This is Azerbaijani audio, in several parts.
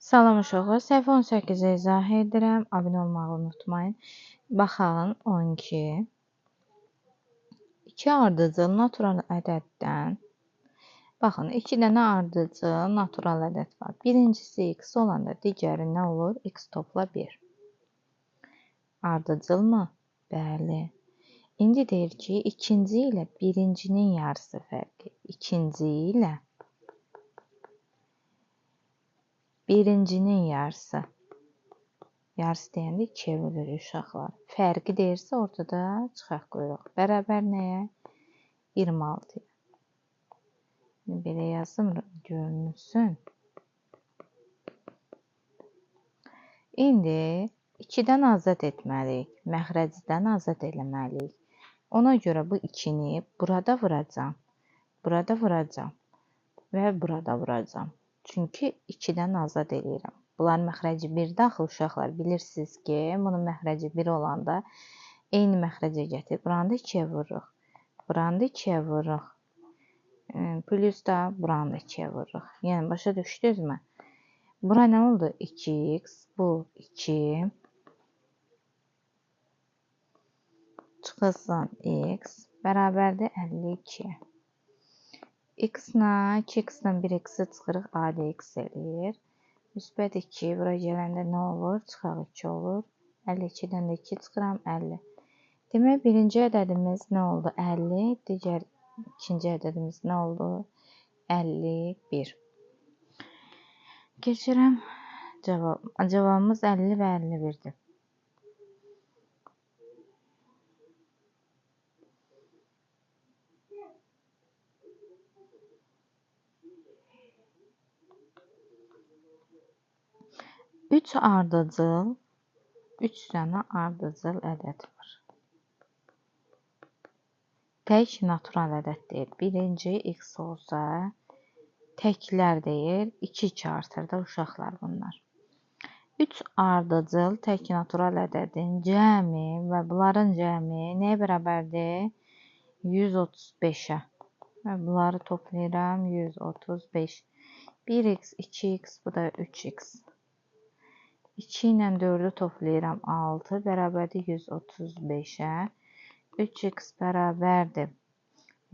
Salam uşaqlar, səhv 18-ə izah edirəm. Abunə olmağı unutmayın. Baxın 12. 2 ardıcıl natural ədəddən. Baxın, 2 dənə ardıcıl natural ədəd var. Birincisi x olanda digəri nə olur? X topla 1. Ardıcılmı? Bəli. İndi deyir ki, ikinci ilə birincinin yarısı fərqi. İkinci ilə birincinin yarısı. Yarısı deyəndə 2-yə bölürük uşaqlar. Fərqi deyirsə ortada çıxaq qoyuruq. Bərabər nəyə? 26-ya. Belə yazım görünsün. İndi 2-dən azad etməliyik. Məxrəcdən azad eləməliyik. Ona görə bu 2-ni burada vuracam. Burada vuracam. Və burada vuracam. Çünki 2-dən azad edirəm. Bunların məxrəci 1 daxil uşaqlar. Bilirsiniz ki, bunun məxrəci 1 olanda eyni məxrəcə gətirib. Buranı da 2-yə vururuq. Buranı da 2-yə vururuq. Plus da buranı da 2-yə vururuq. Yəni, başa düşdünüzmü? Bura nə oldu? 2x. Bu 2. Çıxılsın x. Bərabərdir 52. X-la 2x-dan 1x-i çıxırıq. Adi x eləyir. Müsbət 2. Bura gələndə nə olur? Çıxaq 2 olur. 52-dən də 2 çıxıram. 50. Demək, birinci ədədimiz nə oldu? 50. Digər ikinci ədədimiz nə oldu? 51. Keçirəm cavab. Cavabımız 50 və 51-dir. Üç dənə ardıcıl ədəd var. Tək natural ədəd deyil. Birinci x olsa, təklər deyil, 2 artır da uşaqlar bunlar. 3 ardıcıl tək natural ədədin cəmi və bunların cəmi nəyə bərabərdir? 135-ə. Və bunları toplayıram, 135. 1x, 2x, bu da 3x. 2 ilə 4-ü toplayıram, 6, bərabərdir 135-ə. 3x bərabərdir.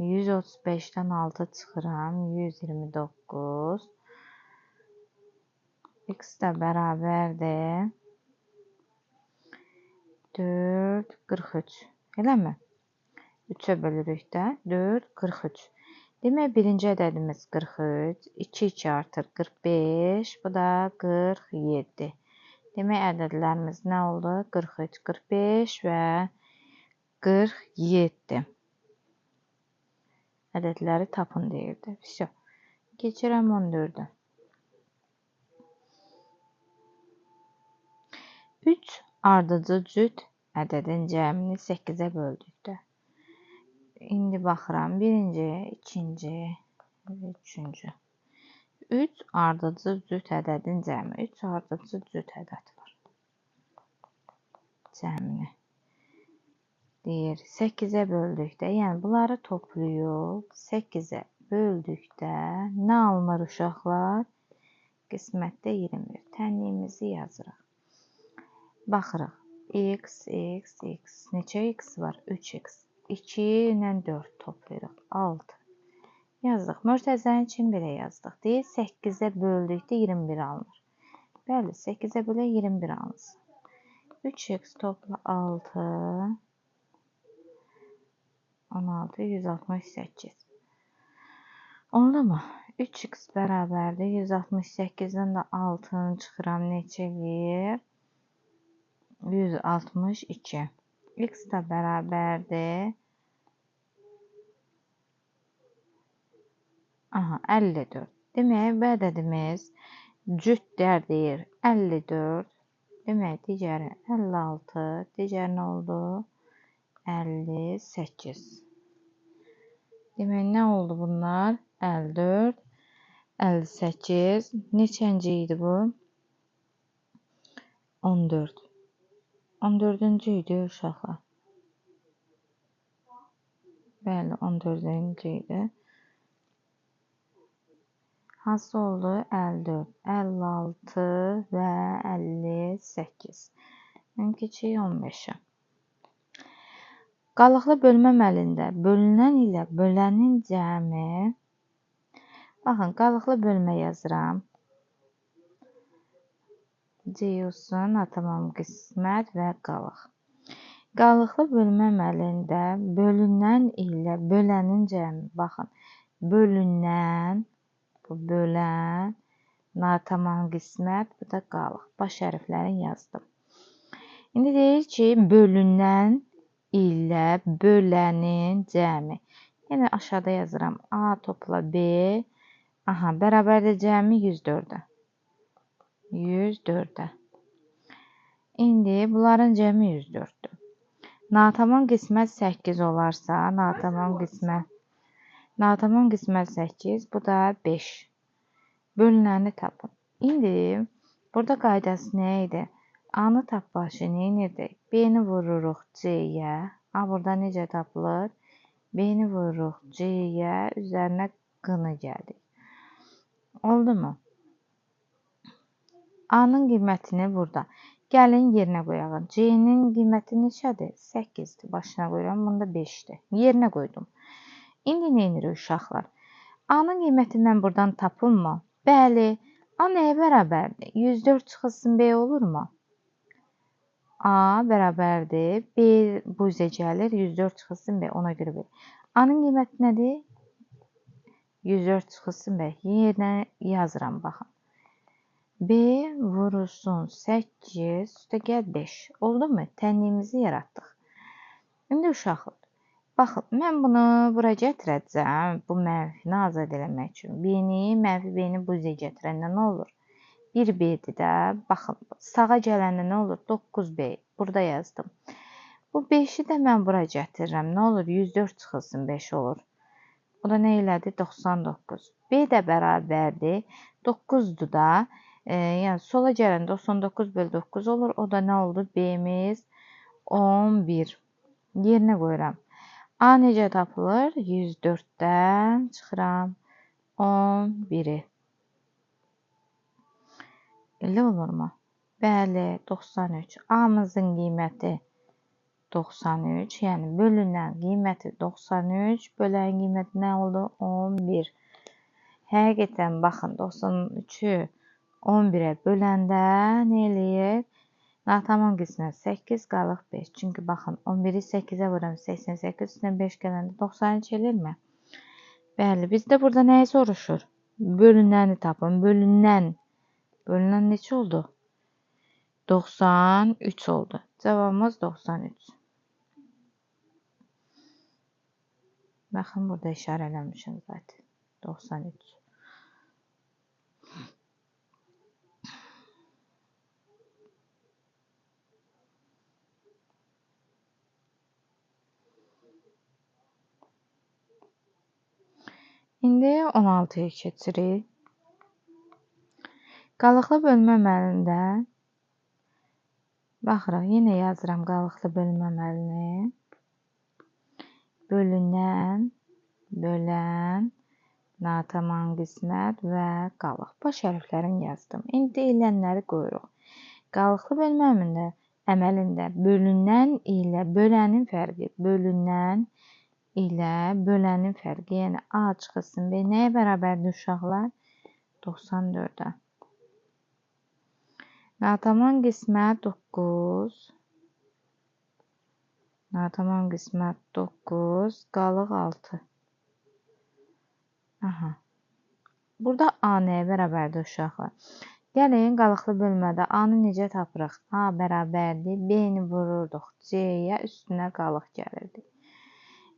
135-dən 6 çıxıram, 129. X də bərabərdir 4, 43. Eləmi? 3-ə bölürük də 4, 43. Demək, birinci ədədimiz 43, 2 artır 45, bu da 47. Demək, ədədlərimiz nə oldu? 43, 45 və 47. Ədədləri tapın deyirdi. Vəsə. Keçirəm 14-ə. 3 ardıcıl cüt ədədin cəmini 8-ə böldükdə. İndi baxıram. Birinci, ikinci, üçüncü. 3 ardıcıl cüt ədədin cəmi. 3 ardıcıl cüt ədəd var. Cəmini. Deyir, 8-ə böldükdə, yəni bunları toplayıb 8-ə böldükdə nə alınır uşaqlar? Qismətdə 21. Tənliyimizi yazırıq. Baxırıq. X, x, x. Neçə x var? 3x. 2 ilə 4 toplayırıq. 6. Yazdıq. Mörtəzəni üçün belə yazdıq. Deyir, 8-ə böldükdə 21 alınır. Bəli, 8-ə bölə 21 alınsın. 3x topla 6. 16, 168. Oldu mu? 3x bərabərdir. 168-dən də 6-nı çıxıram. Neçə eləyir? 162. X da bərabərdir. 54. Demək, bu ədədimiz cütdər deyir. 54. Demək, digəri 56. Digəri nə oldu? 58. Demək, nə oldu bunlar? 54, 58. Neçənci idi bu? 14. 14-cü idi uşaqlar. Bəli, 14-cü idi. Hansı oldu? 54, 56 və 58. Keçək 15-ə. Qalıqlı bölmə əməlində bölünən ilə bölənin cəmi. Baxın, qalıqlı bölmə yazıram. C olsun, natamam qismət və qalıq. Qalıqlı bölmə əməlində bölünən ilə bölənin cəmi. Baxın, bölünən, bu bölən, natamam qismət, bu da qalıq. Baş hərflərini yazdım. İndi deyir ki, bölünən ilə bölənin cəmi. Yəni aşağıda yazıram. A topla B. Aha, bərabərdə cəmi 104-ə. 104-ə. İndi bunların cəmi 104-dür. Natamam qismət 8 olarsa, natamam qismət 8, bu da 5. Bölünəni tapın. İndi burada qaydası nə idi? A-nı tapmaq üçün nə edirdik? B-ni vururuq C-yə. A, burada necə tapılır? B-ni vururuq C-yə, üzərinə Q-nı gəldik. Oldu mu? A-nın qiymətini burada. Gəlin yerinə qoyaq. C-nin qiyməti neçədir? 8-dir. Başına qoyuram. Bunda 5-dir. Yerinə qoydum. İndi nə edirik uşaqlar? A-nın qiyməti mən buradan tapılmı? Bəli. A nəyə bərabərdir? 104 çıxılsın B olurmu? A bərabərdir. B bu üzə gəlir. 104 çıxılsın B. Ona görə belə. A-nın qiyməti nədir? 104 çıxılsın B. Yerinə yazıram. Baxın. B vurulsun 8 üstə gəl 5. Oldu mu? Tənliyimizi yaratdıq. İndi uşaqlar, baxın, mən bunu bura gətirəcəm. Bu mənfini azad eləmək üçün. B-ni, mənfi B-ni bu üzə gətirəndə nə olur? 1B-dir də. Baxın, sağa gələndə nə olur? 9B. Burada yazdım. Bu 5-i də mən bura gətirirəm. Nə olur? 104 çıxılsın 5 olur. O da nə elədi? 99. B də bərabərdir. 9-dur da. Yəni sola gələndə 99 bölü 9 olur. O da nə oldu? B-miz 11. Yerinə qoyuram. A necə tapılır? 104-dən çıxıram 11-i. Elə olurmu? Bəli, 93. A-mızın qiyməti 93. Yəni bölünən qiyməti 93. Bölən qiyməti nə oldu? 11. Həqiqətən baxın 93-ü 11-ə böləndə nə eləyir? Natamam qismət 8, qalıq 5. Çünki baxın 11-i 8-ə vuram 88, üstünə 5 gələndə 93 elirmi? Bəli, bizdə burada nəyi soruşur? Bölünəni tapın. Bölünən neçə oldu? 93 oldu. Cavabımız 93. Baxın, burada işarə eləmişim zaten. 93. İndi 16-ya keçirik. Qalıqlı bölmə əməlində baxırıq, yenə yazıram qalıqlı bölmə əməlini. Bölünən, bölən, natamam qismət və qalıq. Baş hərflərini yazdım. İndi deyilənləri qoyuruq. Qalıqlı bölmə əməlində bölünən ilə bölənin fərqi. Bölünən ilə bölənin fərqi. Yəni A çıxılsın B nəyə bərabərdir uşaqlar? 94-ə. Natamam qismət 9. Natamam qismət 9. Qalıq 6. Aha. Burada A nəyə bərabərdir uşaqlar? Gəlin qalıqlı bölmədə A-nı necə tapırıq? A bərabərdir. B-ni vururduq C-yə, üstünə qalıq gəlirdi.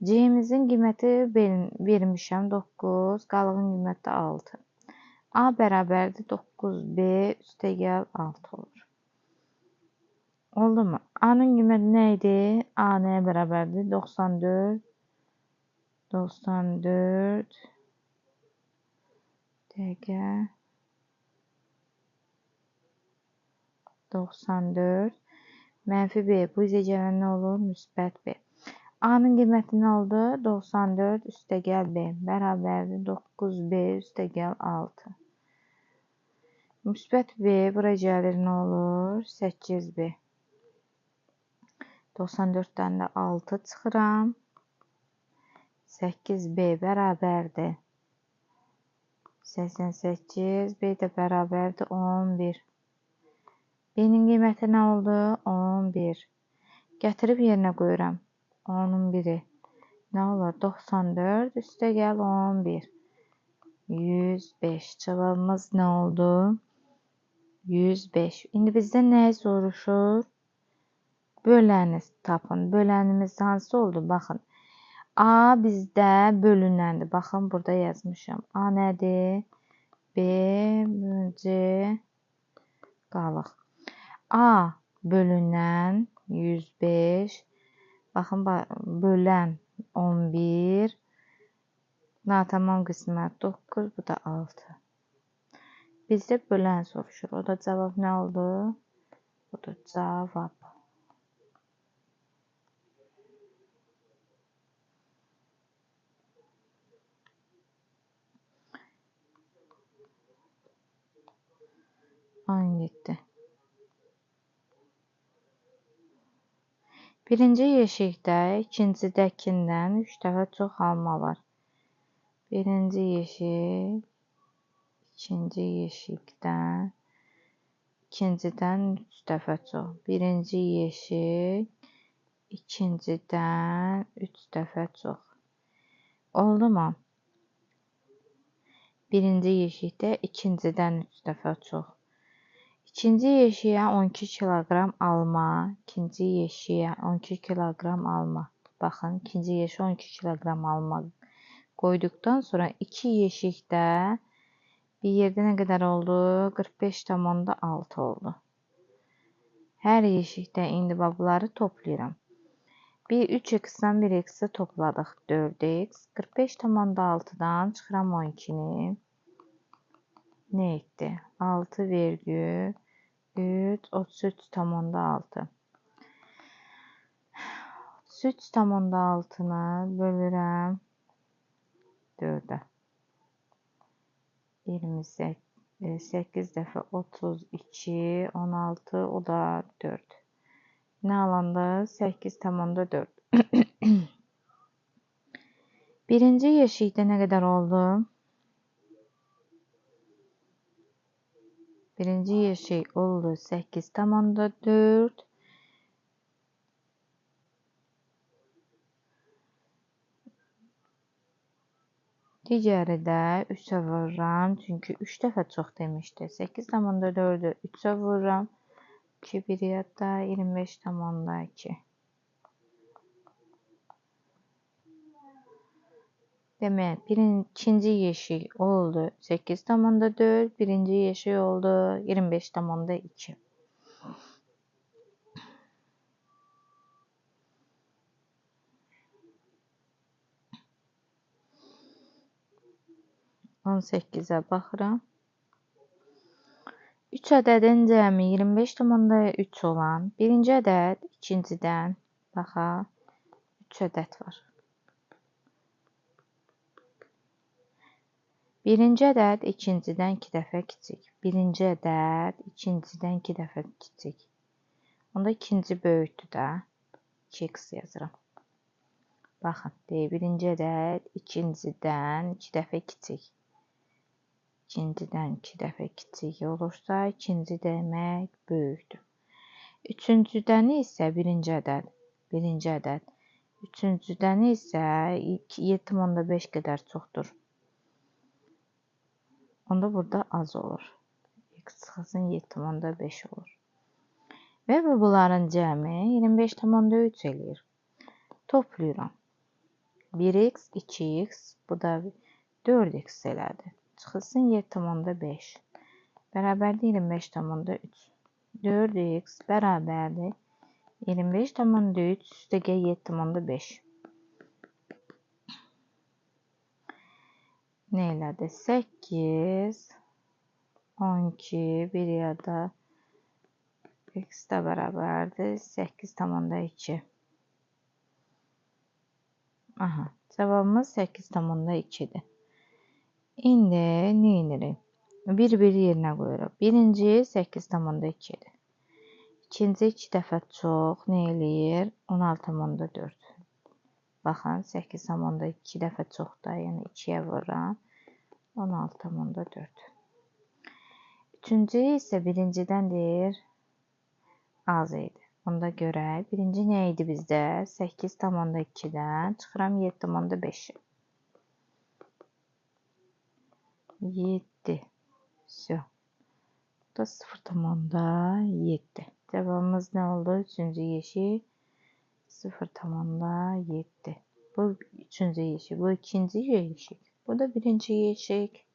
C-mizin qiyməti vermişəm 9, qalığın qiyməti 6. A bərabərdir 9B üstə gəl 6 olur. Oldu mu? A-nın qiyməti nə idi? A nəyə bərabərdir? 94. 94. Dəqiqə. 94. Mənfi B. Bu üzə gələn nə olur? Müsbət B. A-nın qiyməti nə oldu? 94 üstə gəl B. Bərabərdir 9B üstə gəl 6. Müsbət B bura gəlir nə olur? 8B. 94-dən də 6 çıxıram. 8B bərabərdir 88. B də bərabərdir 11. B-nin qiyməti nə oldu? 11. Gətirib yerinə qoyuram. 10-un biri. Nə olur? 94 üstə gəl 11. 105. Cavabımız nə oldu? 105. İndi bizdən nəyi soruşur? Böləni tapın. Bölənimiz hansı oldu? Baxın. A bizdə bölünəndir. Baxın, burada yazmışam. A nədir? B, C qalıq. A bölünən 105. Baxın, bölən 11. Natamam qismət 9. Bu da 6. Bizdə bölən soruşur. O da cavab nə oldu? O da cavab. Birinci yeşikdə ikincidəkindən 3 dəfə çox alma var. Birinci yeşik, ikinci yeşikdən, ikincidən 3 dəfə çox. Birinci yeşik, ikincidən 3 dəfə çox. Oldu mu? Birinci yeşikdə ikincidən 3 dəfə çox. İkinci yeşiyə 12 kiloqram alma, ikinci yeşiyə 12 kiloqram alma. Baxın, ikinci yeşiyə 12 kiloqram alma qoyduqdan sonra 2 yeşikdə bir yerdə nə qədər oldu? 45,6 oldu. Hər yeşikdə indi bunları toplayıram. 3x-dan 1x-i topladıq 4x. 45,6-dan çıxıram 12-ni. Nə etdi? 6,3 33,6. 33,6-nı bölürəm 4-ə. 28 dəfə 32, 16, o da 4. Nə alanda? 8,4. Birinci yeşikdə nə qədər oldu? Birinci yeşik oldu 8,4. Digəri də 3-ə vururam. Çünki 3 dəfə çox demişdi. 8,4-ü 3-ə vururam. 2 bir yadda 25,2. Demək, ikinci yeşik oldu 8,4. Birinci yeşik oldu 25,2. On 8-ə baxıram. 3 ədədin cəmi 25,3 olan birinci ədəd ikincidən baxa 3 ədəd var. Birinci ədəd ikincidən 2 dəfə kiçik. Birinci ədəd ikincidən 2 dəfə kiçik. Onda ikinci böyükdür də. 2x yazıram. Baxın, birinci ədəd ikincidən 2 dəfə kiçik. İkincidən 2 dəfə kiçik olursa, ikinci demək böyükdür. Üçüncüdən isə birinci ədəd. Üçüncüdən isə 7,5 qədər çoxdur. Onda burada az olur. X çıxılsın 7,5 olur. Və bunların cəmi 25,3 eləyir. Toplayıram. 1x, 2x, bu da 4x elədi. Çıxılsın 7,5. Bərabərdir 25,3. 4x bərabərdir 25,3 üstəgə 7,5. Nə elədi? 8, 12, bir yada x də bərabərdir 8,2. Cavabımız 8,2-dir. İndi nə edirik? Bir yerinə qoyuruq. Birinci 8,2-dir. İkinci 2 dəfə çox nə eləyir? 16,4. Baxın, 8,2 dəfə çox da, yəni 2-yə vururam. 16,4. Üçüncü isə birincidən deyir, az idi. Onda görək, birinci nə idi bizdə? 8,2-dən çıxıram 7,5. 7. Все. Bu da 0,7. Cavabımız nə oldu? Üçüncü yeşik 0,7. Bu üçüncü yeşik. Bu ikinci yeşik. Bu da birinci yeşik.